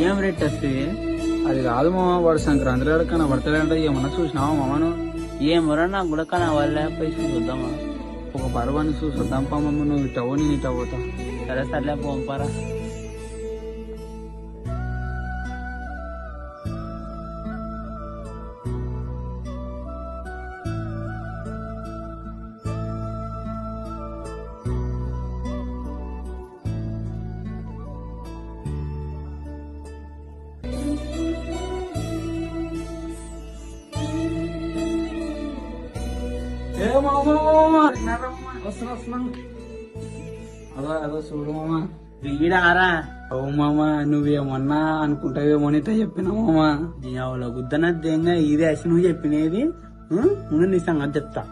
ఏం రేట్ వస్తుంది? అది కాదు మామ, వాడు సంక్రాంతి కన్నా పడతాడంటే ఏమన్నా చూసినావా మామను? ఏమరా నాకు కూడా కానీ వాళ్ళ పైసలు చూద్దామా? ఒక పర్వాన్ని చూసొద్దాం పామమ్మ, నువ్వు ఇట్టవో నేను ఇట్ట పోతా. సరే సర్లే పంపారా. ఏ మామ, వస్తున్నా. అదో అదో చూడు మామ. వీడారా ఓ మామ, నువ్వేమన్నా అనుకుంటావేమో అని చెప్పినా మామ. దీనిలో గుద్దన దేంగా ఇదే అసి నువ్వు చెప్పినది. ముందు నీ సంగతి చెప్తా.